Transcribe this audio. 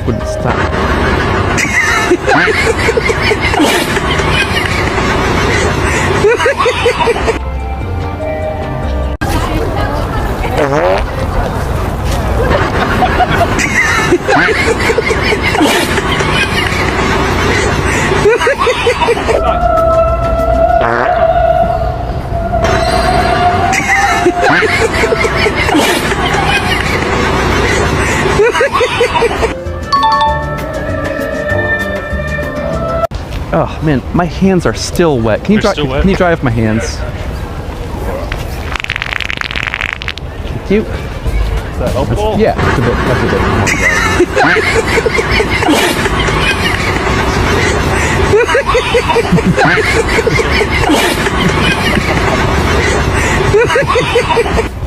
Wouldn't stop. Oh man, my hands are still wet. Can you They're still wet? Can you dry off my hands? Thank you. Is that helpful? Yeah, that's a bit.